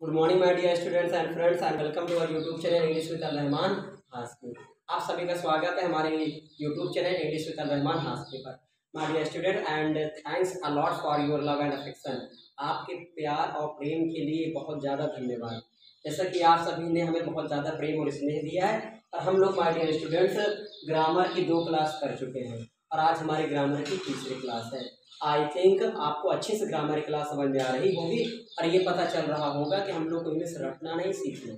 Good morning my dear students and friends and welcome to our YouTube channel English with Rahman Hashmi. आप सभी का स्वागत है हमारे YouTube channel English with Rahman Hashmi पर। My dear student and thanks a lot for your love and affection. आपके प्यार और प्रेम के लिए बहुत ज़्यादा धन्यवाद। जैसा कि आप सभी ने हमें बहुत ज़्यादा प्रेम और स्नेह दिया है और हम लोग माय डियर स्टूडेंट्स ग्रामर की 2 क्लास कर चुके हैं और आज हमारी ग्रामर की तीसरी क्लास है। आई थिंक आपको अच्छे से ग्रामर की क्लास समझ में आ रही होगी और ये पता चल रहा होगा कि हम लोग को इंग्लिश रटना नहीं सीखना,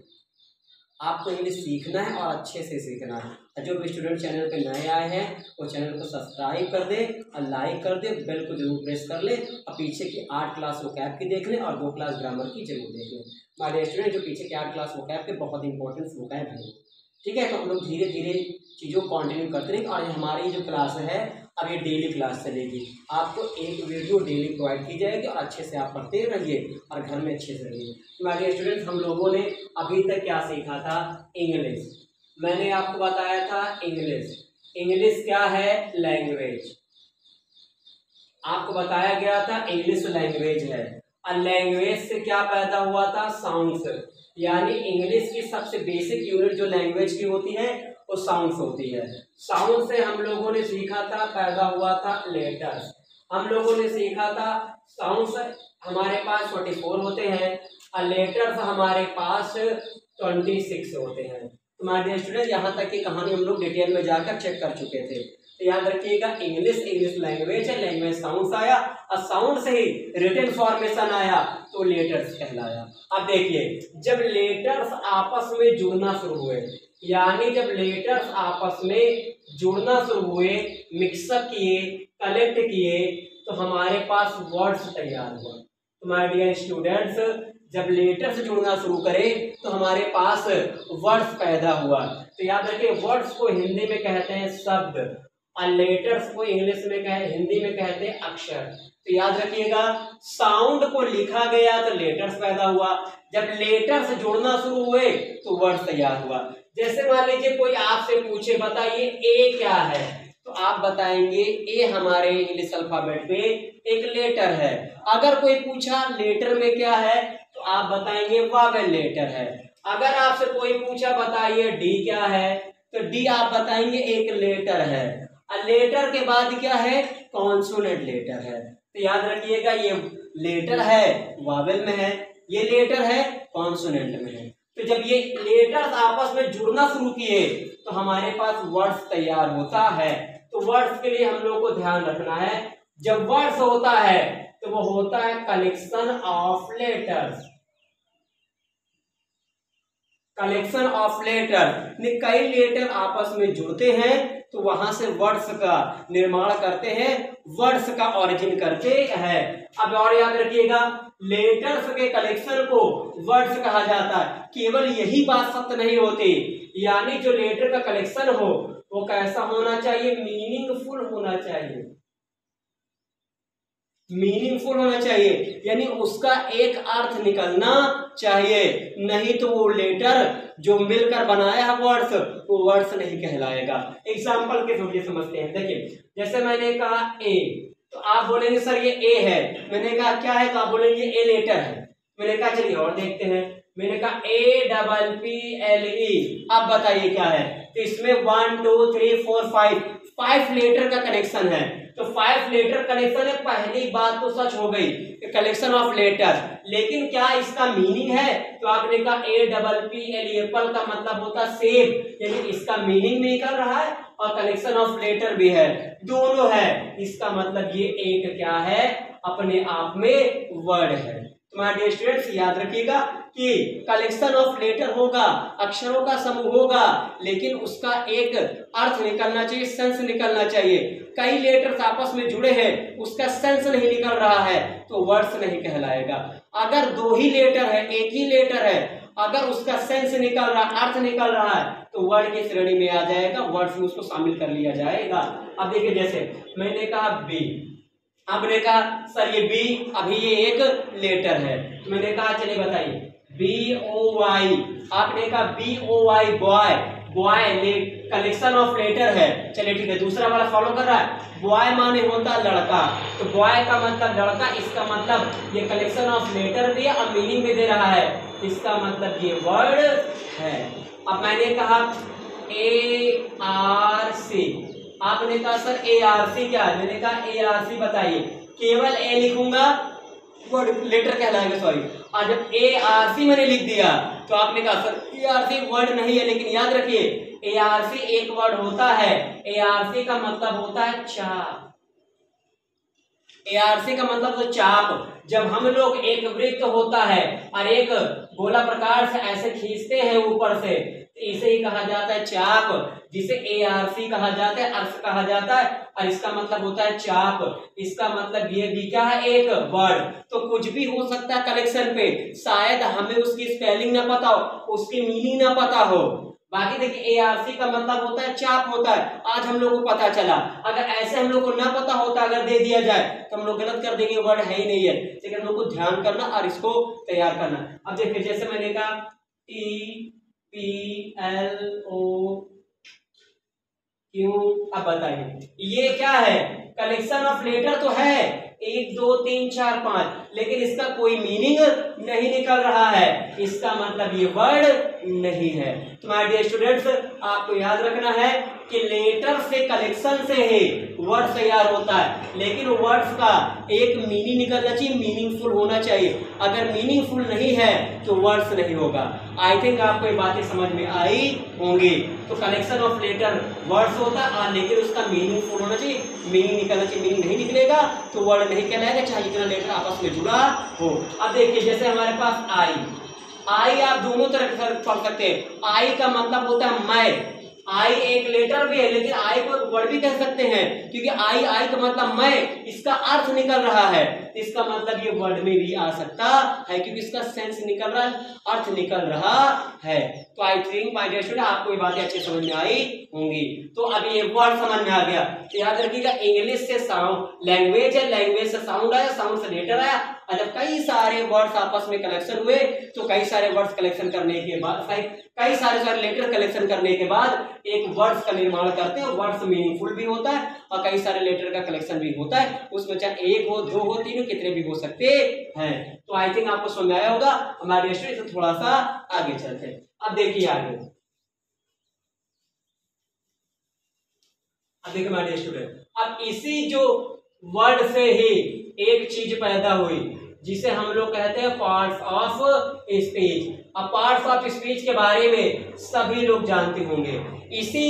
आपको इंग्लिश सीखना है और अच्छे से सीखना है। जो भी स्टूडेंट चैनल पे नए आए हैं वो चैनल को सब्सक्राइब कर दे और लाइक कर दे, बेल को जरूर प्रेस कर ले और पीछे की 8 क्लास वोकैब की देख लें और 2 क्लास ग्रामर की जरूर देख लें। हमारे स्टूडेंट जो पीछे की 8 क्लास वोकैब के बहुत इंपॉर्टेंट वोकैब है, ठीक है। तो हम लोग धीरे धीरे चीज़ों को कंटिन्यू करते रहेंगे और हमारी जो क्लास है अब ये डेली क्लास चलेगी। आपको एक वीडियो डेली प्रोवाइड की जाएगी और अच्छे से आप पढ़ते रहिए और घर में अच्छे से रहिए। हमारे स्टूडेंट्स हम लोगों ने अभी तक क्या सीखा था? इंग्लिश। मैंने आपको बताया था इंग्लिश। इंग्लिश क्या है? लैंग्वेज। आपको बताया गया था इंग्लिश लैंग्वेज है और लैंग्वेज से क्या पैदा हुआ था? साउंड्स। यानी इंग्लिश की सबसे बेसिक यूनिट जो लैंग्वेज की होती है वो साउंड्स होती है। साउंड से हम लोगों ने सीखा था, पैदा हुआ था लेटर्स। हम लोगों ने सीखा था साउंड्स हमारे पास 24 होते हैं और लेटर्स हमारे पास 26 होते हैं। तुम्हारे स्टूडेंट यहाँ तक की कहानी हम लोग डिटेल में जाकर चेक कर चुके थे। तो याद रखिएगा इंग्लिश लैंग्वेज है, लैंग्वेज साउंड्स आया और साउंड से ही रिटन फॉर्मेशन आया तो लेटर्स कहलाया। अब देखिए जब लेटर्स आपस में जुड़ना शुरू हुए, यानी जब लेटर्स आपस में जुड़ना शुरू हुए, मिक्सअप किए, कलेक्ट किए तो हमारे पास वर्ड्स तैयार हुआ। तो माय डियर स्टूडेंट्स जब लेटर्स जुड़ना शुरू करे तो हमारे पास वर्ड्स पैदा हुआ। तो याद रखिए वर्ड्स को हिंदी में कहते हैं शब्द और लेटर्स को इंग्लिश में हिंदी में कहते हैं अक्षर। तो याद रखिएगा साउंड को लिखा गया तो लेटर्स पैदा हुआ, जब लेटर्स जुड़ना शुरू हुए तो वर्ड्स तैयार हुआ। जैसे मान लीजिए कोई आपसे पूछे बताइए ए क्या है, तो आप बताएंगे ए हमारे इंग्लिश अल्फाबेट में एक लेटर है। अगर कोई पूछा लेटर में क्या है तो आप बताएंगे वावेल लेटर है। अगर आपसे कोई पूछा बताइए डी क्या है तो डी आप बताएंगे एक लेटर है और लेटर के बाद क्या है? कॉन्सोनेंट लेटर है। तो याद रखिएगा ये लेटर है वावेल में है, ये लेटर है कॉन्सोनेंट में है। तो जब ये लेटर्स आपस में जुड़ना शुरू किए तो हमारे पास वर्ड्स तैयार होता है। तो वर्ड्स के लिए हम लोग को ध्यान रखना है, जब वर्ड्स होता है तो वो होता है collection of letters. Collection of letter, कई लेटर आपस में जुड़ते हैं तो वहां से वर्ड्स का निर्माण करते हैं, वर्ड्स का ऑरिजिन करते हैं। अब और याद रखिएगा लेटर्स के कलेक्शन को वर्ड्स कहा जाता है। केवल यही बात सत्य नहीं होती, यानी जो लेटर का कलेक्शन हो वो कैसा होना चाहिए? मीनिंगफुल होना चाहिए। मीनिंगफुल होना चाहिए यानी उसका एक अर्थ निकलना चाहिए, नहीं तो वो लेटर जो मिलकर बनाया है वर्ड्स वो वर्ड्स नहीं कहलाएगा। एग्जाम्पल के थ्रू समझते हैं। देखिए जैसे मैंने कहा ए तो आप बोलेंगे सर ये ए है। मैंने कहा क्या है तो आप बोलेंगे ए लेटर है। मैंने कहा चलिए और देखते हैं। मैंने कहा APPLE, अब बताइए क्या है? तो इसमें 1 2 3 4 5 लेटर का कनेक्शन है। तो 5 लेटर कनेक्शन है। पहली बात तो सच हो गई कलेक्शन ऑफ लेटर, लेकिन क्या इसका मीनिंग है? तो आपने कहा APPLE एप्पल का मतलब होता सेब, यानी इसका मीनिंग निकल रहा है और कलेक्शन ऑफ लेटर भी है, दोनों है। इसका मतलब ये एक क्या है? अपने आप में वर्ड है। तुम्हारे स्टूडेंट्स याद रखिएगा कि कलेक्शन ऑफ लेटर होगा, अक्षरों का समूह होगा, लेकिन उसका एक अर्थ निकलना चाहिए, सेंस निकलना चाहिए। कई लेटर्स आपस में जुड़े हैं उसका सेंस नहीं निकल रहा है तो वर्ड्स नहीं कहलाएगा। अगर 2 ही लेटर है, एक ही लेटर है, अगर उसका सेंस निकल रहा, अर्थ निकल रहा है तो वर्ड की श्रेणी में आ जाएगा, वर्ड्स में उसको शामिल कर लिया जाएगा। अब देखिए जैसे मैंने कहा बी, आपने कहा सर ये बी अभी ये एक लेटर है। मैंने कहा चलिए बताइए BOY, आपने कहा BOY boy, boy collection of letter है। चलिए ठीक है, दूसरा वाला फॉलो कर रहा है। बॉय माने होता लड़का, तो बॉय का मतलब लड़का, इसका मतलब ये कलेक्शन ऑफ लेटर भी है और मीनिंग भी दे रहा है, इसका मतलब ये वर्ड है। अब मैंने कहा ARC, आपने कहा सर ARC क्या है? मैंने कहा ARC बताइए, केवल ए लिखूंगा वर्ड लेटर कहलाएगा, सॉरी। और जब ARC मैंने लिख दिया तो आपने कहा सर ARC वर्ड नहीं है, लेकिन याद रखिए ARC एक वर्ड होता है। ARC का मतलब होता है चाप। ARC का मतलब तो चाप। जब हम लोग एक वृत्त होता है और एक गोला प्रकार से ऐसे खींचते हैं ऊपर से, तो इसे ही कहा जाता है चाप, जिसे ARC कहा जाता है, अर्थ कहा जाता है, और इसका मतलब होता है चाप। इसका मतलब ये भी क्या है? एक वर्ड। तो कुछ भी हो सकता है कलेक्शन पे, शायद हमें उसकी स्पेलिंग ना पता हो, उसकी मीनिंग ना पता हो। बाकी देखिए ARC का मतलब होता है चाप होता है, आज हम लोग को पता चला। अगर ऐसे हम लोग को ना पता होता, अगर दे दिया जाए तो हम लोग गलत कर देंगे, वर्ड है ही नहीं है। लेकिन हम लोग को ध्यान करना और इसको तैयार करना। अब देखिए जैसे मैंने कहा TPLOQ, अब बताइए ये क्या है? कलेक्शन ऑफ लेटर तो है, 1 2 3 4 5, लेकिन इसका कोई मीनिंग नहीं निकल रहा है, इसका मतलब ये वर्ड नहीं है। तो माय डियर स्टूडेंट्स, आपको याद रखना है कि लेटर से, कलेक्शन से ही वर्ड तैयार होता है, लेकिन वर्ड्स का एक मीनिंग निकलना चाहिए, मीनिंगफुल होना चाहिए। अगर मीनिंगफुल नहीं है तो वर्ड्स नहीं होगा। आई थिंक आपको ये बातें समझ में आई होंगी। तो कलेक्शन ऑफ लेटर वर्ड्स होता है, लेकिन उसका मीनिंगफुल होना चाहिए, मीनिंग निकलना चाहिए। मीनिंग नहीं निकलेगा तो वर्ड नहीं कहलाएगा, चाहे जितना लेटर आपस में जुड़ा हो। अब देखिए जैसे हमारे पास आई आप दोनों तरह पढ़ सकते हैं। आई का मतलब होता है मैं, आई एक लेटर भी है, लेकिन आई को वर्ड भी कह सकते हैं, क्योंकि आई का मतलब मैं, इसका अर्थ निकल रहा है, इसका मतलब ये वर्ड में भी आ सकता है, क्योंकि इसका सेंस निकल रहा है, अर्थ निकल रहा है। तो I think my dear student, आपको ये बातें अच्छे समझ में आई होंगी। तो अभी ये वर्ड समझ में आ गया, तो याद रखिएगा इंग्लिश से साउंड लैंग्वेज है, लैंग्वेज से साउंड आया, साउंड से लेटर आया, और जब कई सारे वर्ड्स आपस में कलेक्शन हुए, तो कई सारे वर्ड्स कलेक्शन करने के बाद, कई सारे लेटर कलेक्शन करने के बाद एक वर्ड्स का निर्माण करते हैं। वर्ड्स मीनिंगफुल भी होता है और कई सारे लेटर का कलेक्शन भी होता है, उसमें चाहे 1 हो 2 हो 3 हो, कितने भी हो सकते हैं। तो आई थिंक आपको समझ में आया होगा। हमारे स्टूडेंट थोड़ा सा आगे चलते हैं। अब देखिए आगे, अब देखिए हमारे स्टूडेंट, अब इसी जो वर्ड से ही एक चीज पैदा हुई, जिसे हम लोग कहते हैं पार्ट्स ऑफ स्पीच। अब पार्ट्स ऑफ स्पीच के बारे में सभी लोग जानते होंगे। इसी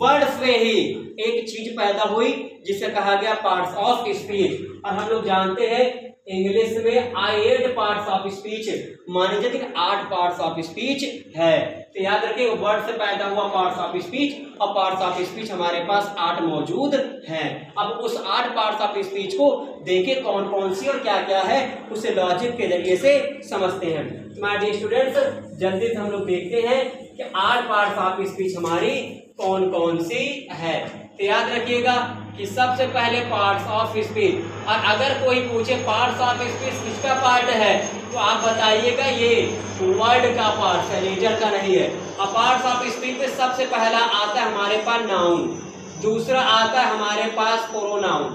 वर्ड से ही एक चीज पैदा हुई जिसे कहा गया पार्ट्स ऑफ स्पीच। और हम लोग जानते हैं इंग्लिश में 8 पार्ट्स ऑफ स्पीच माने जाते हैं, 8 पार्ट्स ऑफ स्पीच है। तो याद रखिए वर्ड से पैदा हुआ पार्ट्स ऑफ स्पीच, और पार्ट्स ऑफ स्पीच हमारे पास 8 मौजूद हैं। अब उस 8 पार्ट्स ऑफ स्पीच को देखिए कौन कौन सी और क्या क्या है, उसे लॉजिक के जरिए से समझते हैं। माय डियर स्टूडेंट्स, जल्दी से हम लोग देखते हैं कि 8 पार्ट्स ऑफ स्पीच हमारी कौन कौन सी है। तो याद रखिएगा कि सबसे पहले पार्ट्स ऑफ स्पीच, और अगर कोई पूछे पार्ट्स ऑफ स्पीच किसका पार्ट है, तो आप बताइएगा ये वर्ड का पार्ट है, लेटर का नहीं है। और पार्ट्स ऑफ स्पीच में सबसे पहला आता है हमारे पास नाउन, दूसरा आता है हमारे पास प्रोनाउन,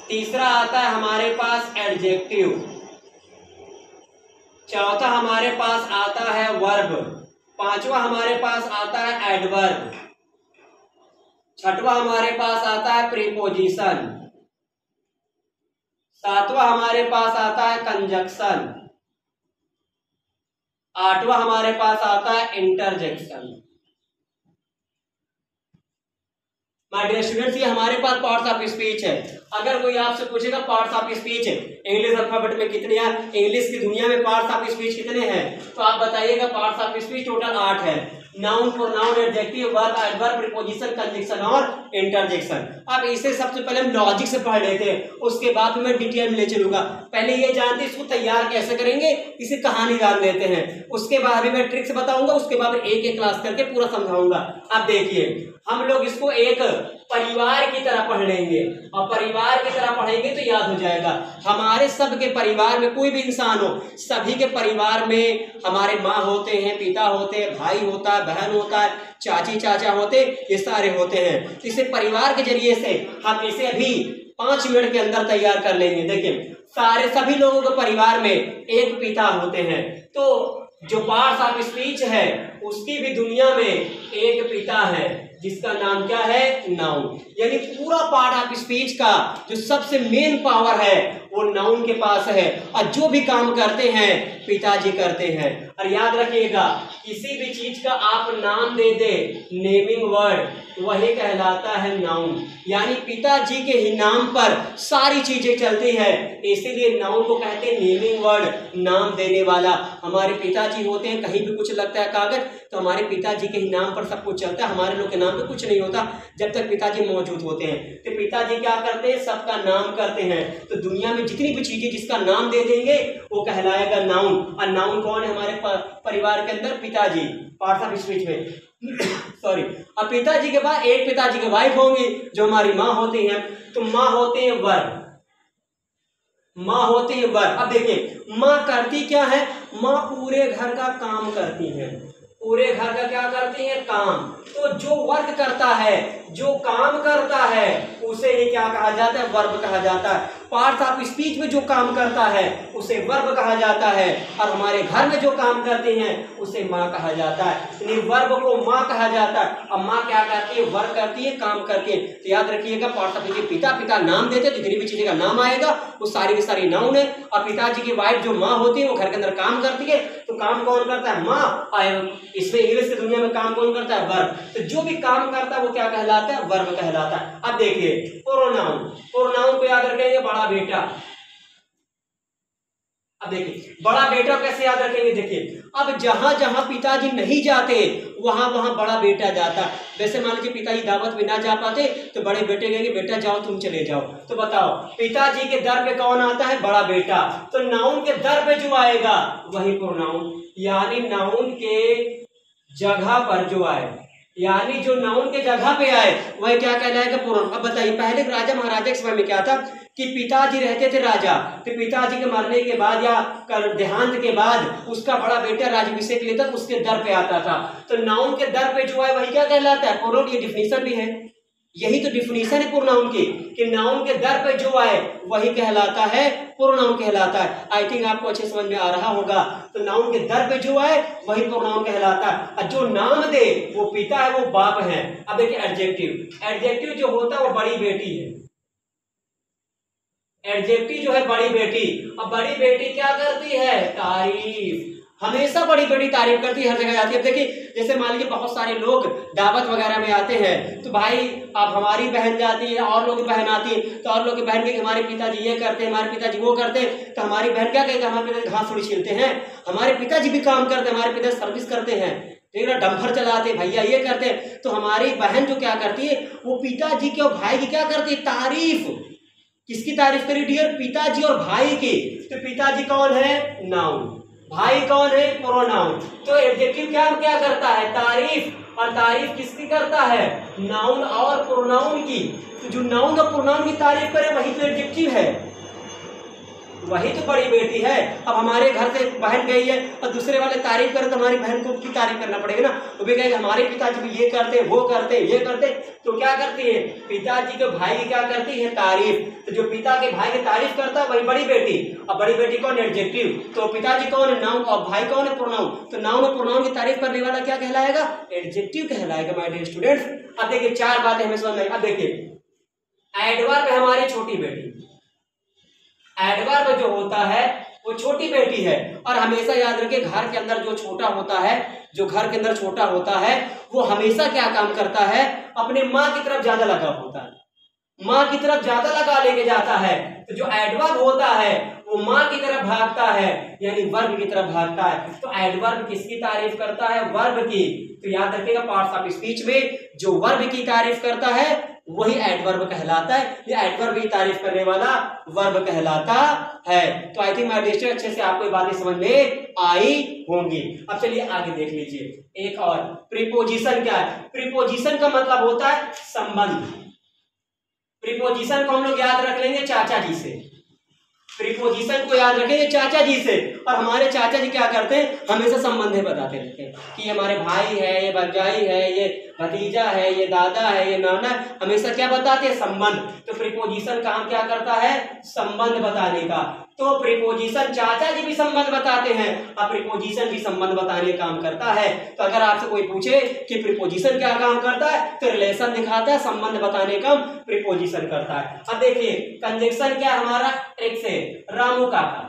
तीसरा आता है हमारे पास एडजेक्टिव, चौथा हमारे पास आता है वर्ब, पांचवा हमारे पास आता है एडवर्ब, छठवां हमारे पास आता है प्रीपोजिशन, सातवां हमारे पास आता है कंजक्शन, आठवां हमारे पास आता है इंटरजेक्शन। माय डियर स्टूडेंट्स, ये हमारे पास पार्ट्स ऑफ स्पीच है। अगर कोई आपसे पूछेगा parts of speech English alphabet में कितने हैं, इंग्लिश की दुनिया में पार्ट्स ऑफ स्पीच कितने हैं, तो आप बताइएगा पार्ट्स ऑफ स्पीच टोटल 8 है। Noun, pronoun, adjective, verb, adverb, preposition, conjunction और इंटरजेक्शन। अब इसे सबसे पहले हम लॉजिक से पढ़ लेते हैं, उसके बाद मैं डिटेल में ले चलूंगा। पहले ये जानते इसको तैयार कैसे करेंगे, इसे कहानी जान लेते हैं, उसके बाद भी मैं ट्रिक्स बताऊंगा, उसके बाद एक एक क्लास करके पूरा समझाऊंगा। अब देखिए हम लोग इसको एक परिवार की तरह पढ़ लेंगे, और परिवार की तरह पढ़ेंगे तो याद हो जाएगा। हमारे सबके परिवार में कोई भी इंसान हो, सभी के परिवार में हमारे माँ होते हैं, पिता होते हैं, भाई होता है, है, बहन होता है, चाची चाचा होते, ये सारे होते हैं। इसे परिवार के जरिए से हम इसे अभी 5 मिनट के अंदर तैयार कर लेंगे। देखिए सारे सभी लोगों के परिवार में एक पिता होते हैं, तो जो पार्ट्स ऑफ स्पीच है उसकी भी दुनिया में एक पिता है, जिसका नाम क्या है? नाउन। यानी पूरा पार्ट ऑफ स्पीच का जो सबसे मेन पावर है वो नाउन के पास है, और जो भी काम करते हैं पिताजी करते हैं। और याद रखिएगा, किसी भी चीज का आप नाम दे दे, नेमिंग वर्ड, वही कहलाता है नाउन। यानी पिताजी के ही नाम पर सारी चीजें चलती है, इसीलिए नाउन को कहते हैं नेमिंग वर्ड, नाम देने वाला। हमारे पिताजी होते हैं, कहीं भी कुछ लगता है कागज तो हमारे पिताजी के ही नाम पर सब कुछ चलता है, हमारे लोग के नाम पे कुछ नहीं होता जब तक पिताजी मौजूद होते हैं। तो पिताजी क्या करते हैं? सबका नाम करते हैं। तो दुनिया में जितनी भी चीजें जिसका नाम दे देंगे वो कहलाएगा नाउन। और नाउन कौन है हमारे परिवार के अंदर? पिताजी, पार्ट्स ऑफ स्पीच में सॉरी। अब पिताजी के बाद एक पिताजी के वाइफ होंगी जो हमारी माँ होती हैं, तो माँ होते हैं वर्ब, माँ होती है वर्ब। अब देखिए माँ करती क्या है? माँ पूरे घर का काम करती है, पूरे घर का क्या करती है? काम। तो जो वर्क करता है, जो काम करता है, उसे ही क्या कहा जाता है? वर्ब कहा जाता है। पार्ट्स ऑफ स्पीच में जो काम करता है उसे वर्ब कहा जाता है, और हमारे घर में जो काम करते हैं उसे माँ कहा जाता है। यानी वर्ब को माँ कहा जाता है। अब माँ क्या करती है? वर्क करती है, काम करके। तो याद रखिएगा पार्ट्स ऑफ स्पीच, पिता पिता नाम देते, जितनी भी चीजें का नाम आएगा वो सारी की सारी नाउन है। और पिताजी की वाइफ जो माँ होती है वो घर के अंदर काम करती है, तो काम कौन करता है? माँ। और इसमें इंग्लिश की दुनिया में काम कौन करता है? वर्ब। तो जो भी काम करता है वो क्या कहलाता है? वर्ब कहलाता है। अब देखिए प्रोनाउन, प्रोनाउन को याद रखेंगे बड़ा बेटा। अब देखिए बड़ा बेटा कैसे याद रखेंगे? देखिए अब जहां जहां पिताजी नहीं जाते वहां वहां बड़ा बेटा जाता। वैसे मान लीजिए पिताजी दावत में ना जा पाते तो बड़े बेटे कहेंगे बेटा जाओ तुम चले जाओ। तो बताओ पिताजी के दर पे कौन आता है? बड़ा बेटा। तो नाउन के दर पे जो आएगा वही प्रोनाउन, यानी नाउन के जगह पर जो आए, यानी जो नाउन के जगह पे आए वह क्या कहलाएगा? प्रोनाउन। अब बताइए पहले राजा महाराजा के समय में क्या था कि पिताजी रहते थे राजा, तो पिताजी के मरने के बाद या देहांत के बाद उसका बड़ा बेटा राज्याभिषेक लेता, उसके दर पे आता था। तो नाउन के दर पे जो है वही क्या कहलाता है? प्रोनाउन। ये डिफिनीशन भी है, यही तो डिफिनीशन है प्रोनाउन की, कि नाउन के दर पे जो आए वही कहलाता है प्रोनाउन कहलाता है। आई थिंक आपको अच्छे समझ में आ रहा होगा। तो नाउन के दर पे जो आए वही प्रोनाउन कहलाता है, और जो नाम दे वो पिता है, वो बाप है। अब देखिए एडजेक्टिव, एडजेक्टिव जो होता है वो बड़ी बेटी है, एडजेक्टिव जो है बड़ी बेटी। अब बड़ी बेटी क्या करती है? तारीफ, हमेशा बड़ी बेटी तारीफ करती है, हर जगह जाती है। देखिए जैसे मान लीजिए बहुत सारे लोग दावत वगैरह में आते हैं, तो भाई अब हमारी बहन जाती है और लोग की बहन आती है, तो और लोग की बहन के हमारे पिताजी ये करते हैं, हमारे पिताजी वो करते हैं, तो हमारी बहन क्या कहेगी? हमारे पिताजी घास थोड़ी छीलते हैं, हमारे पिताजी भी काम करते हैं, हमारे पिताजी सर्विस करते हैं, ठीक है, डंपर चलाते, भैया ये करते हैं। तो हमारी बहन जो क्या करती है वो पिताजी के और भाई की क्या करती है? तारीफ। किसकी तारीफ करी डियर? पिताजी और भाई की। तो पिताजी कौन है? नाउन, भाई कौन है? प्रोनाउन। तो एडजेक्टिव क्या करता है? तारीफ। और तारीफ किसकी करता है? नाउन और प्रोनाउन की। तो जो नाउन और प्रोनाउन की तारीफ करे वही तो एडजेक्टिव है, वही तो बड़ी बेटी है। अब हमारे घर से बहन गई है और दूसरे वाले तारीफ करे तो हमारी बहन को भी तारीफ करना पड़ेगा ना। वो भी कहेगा हमारे पिताजी भी ये करते, वो करते, ये करते। तो क्या करती है? पिताजी के भाई की क्या करती है? तारीफ। तो जो पिता के भाई की तारीफ करता है वही बड़ी बेटी। अब बड़ी बेटी कौन? एडजेक्टिव। तो पिताजी कौन है? नाउन, और भाई कौन है? प्रोनाउन। तो नाउन और प्रोनाउन की तारीफ करने वाला क्या कहलाएगा? एडजेक्टिव कहलाएगा माय डियर स्टूडेंट्स। अब देखिए 4 बातें हमें समझ में। अब देखिए एडवर्ब है हमारी छोटी बेटी, एडवर्ब जो होता है वो छोटी बेटी है। और हमेशा याद रखिए घर के अंदर जो छोटा होता है, जो घर के अंदर छोटा होता है वो हमेशा क्या काम करता है? अपने माँ की तरफ ज्यादा लगा होता है, माँ की तरफ ज्यादा लगा लेके जाता है। तो जो एडवर्ब होता है वो माँ की तरफ भागता है, यानी वर्ब की तरफ भागता है। तो एडवर्ब किसकी तारीफ करता है? वर्ब की। तो याद रखिएगा पार्ट्स ऑफ स्पीच में जो वर्ब की तारीफ करता है वही एडवर्ब कहलाता है, या एडवर्ब की तारीफ करने वाला वर्ब कहलाता है। तो I think my dear student अच्छे से आपको ये बातें समझ में आई होंगी। अब चलिए आगे देख लीजिए एक और। प्रीपोजिशन क्या है? प्रीपोजिशन का मतलब होता है संबंध। प्रीपोजिशन को हम लोग याद रख लेंगे चाचा जी से, प्रीपोजिशन को याद रखें चाचा जी से, और हमारे चाचा जी क्या करते हैं, हमेशा संबंध बताते रहते हैं कि ये हमारे भाई है, ये भरजाई है, ये भतीजा है, ये दादा है, ये नाना, हमेशा क्या बताते हैं, संबंध। तो प्रीपोजिशन काम क्या करता है, संबंध बताने का। तो प्रीपोजिशन चाचा जी भी संबंध बताते हैं और प्रीपोजिशन भी संबंध बताने का काम करता है। तो अगर आपसे कोई पूछे कि प्रीपोजिशन क्या काम करता है, तो रिलेशन दिखाता है, संबंध बताने का प्रीपोजिशन करता है। अब देखिए कंजक्शन क्या हमारा, एक से रामू काका,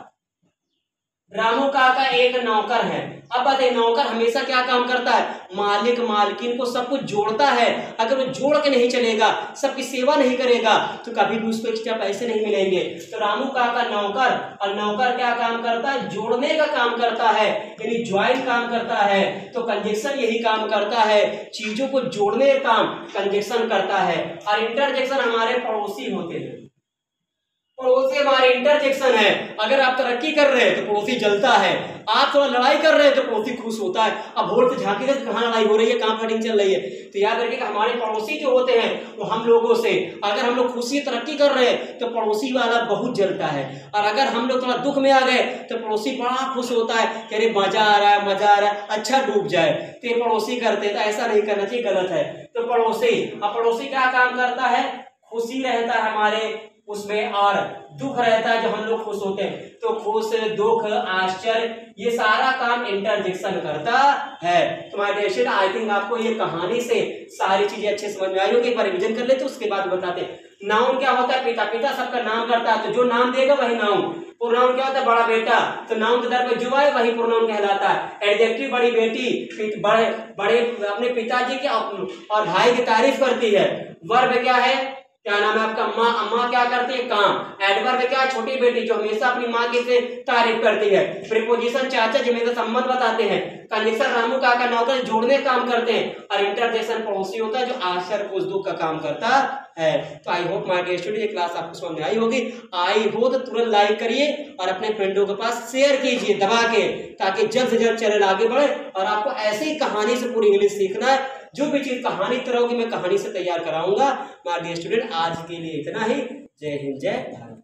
रामू काका एक नौकर है। अब बताइए नौकर हमेशा क्या काम करता है, मालिक मालकिन को सब कुछ जोड़ता है। अगर वो जोड़ के नहीं चलेगा, सबकी सेवा नहीं करेगा, तो कभी भी उसको एक्स्ट्रा पैसे नहीं मिलेंगे। तो रामू काका नौकर, और नौकर क्या काम करता है, जोड़ने का काम करता है, यानी ज्वाइन काम करता है। तो कंजक्शन यही काम करता है, चीजों को जोड़ने का काम कंजक्शन करता है। और इंटरजेक्शन हमारे पड़ोसी होते हैं, पड़ोसी हमारे इंटरजेक्शन है। अगर आप तरक्की कर रहे हैं तो पड़ोसी जलता है, आप थोड़ा लड़ाई कर रहे हैं तो पड़ोसी खुश होता है। अब वोट से झांकेगा तो कहाँ लड़ाई हो रही है, कहाँ फाइटिंग चल रही है। तो याद रखिए कि हमारे पड़ोसी जो होते हैं वो हम लोगों से, अगर हम लोग खुशी तरक्की कर रहे हैं तो पड़ोसी वाला बहुत जलता है, और अगर हम लोग थोड़ा दुख में आ गए तो पड़ोसी बड़ा खुश होता है कि अरे मजा आ रहा है, मजा आ रहा है, अच्छा डूब जाए। तो ये पड़ोसी करते हैं, तो ऐसा नहीं करना चाहिए, गलत है। तो पड़ोसी, अब पड़ोसी क्या काम करता है, खुशी रहता है हमारे उसमें, और दुख रहता है जो हम लोग खुश होते हैं। तो खुश, दुख, आश्चर्य, ये सारा काम इंटरजेक्शन करता है। तो my dear student, I think आपको ये कहानी से सारी चीजें अच्छे समझ में आई होगी। एक बार रिवीजन कर लेते, उसके बाद बताते हैं। नाउन क्या होता है, पिता, पिता सबका नाम करता है, तो जो नाम देगा वही नाउन। प्रोनाउन क्या होता है, बड़ा बेटा, तो नाउन के दर पे जो आए वही प्रोनाउन कहलाता है। एडजेक्टिव बड़ी बेटी, बड़े बड़े अपने पिताजी के और भाई की तारीफ करती है। वर्ब क्या है, क्या नाम है आपका, माँ, अम्मा क्या करती है, काम। एडवर्ब क्या है, छोटी बेटी जो हमेशा अपनी माँ की से तारीफ करती है। प्रीपोजिशन चाचा जी हमेशा संबंध बताते हैं। कंजक्शन रामू काका नौकर जोड़ने का काम करते हैं, और इंटरजेक्शन पड़ोसी होता है जो आश्चर्य, खुश, दुख का काम करता है। तो I hope my dear student ये क्लास आपको समझ में आई होगी। आई हो तो तुरंत लाइक करिए और अपने फ्रेंडों के पास शेयर कीजिए दबा के, ताकि जल्द से जल्द चैनल आगे बढ़े। और आपको ऐसे ही कहानी से पूरी इंग्लिश सीखना है, जो भी चीज कहानी तरह होगी मैं कहानी से तैयार कराऊंगा। माय डियर स्टूडेंट आज के लिए इतना ही। जय हिंद, जय भारत।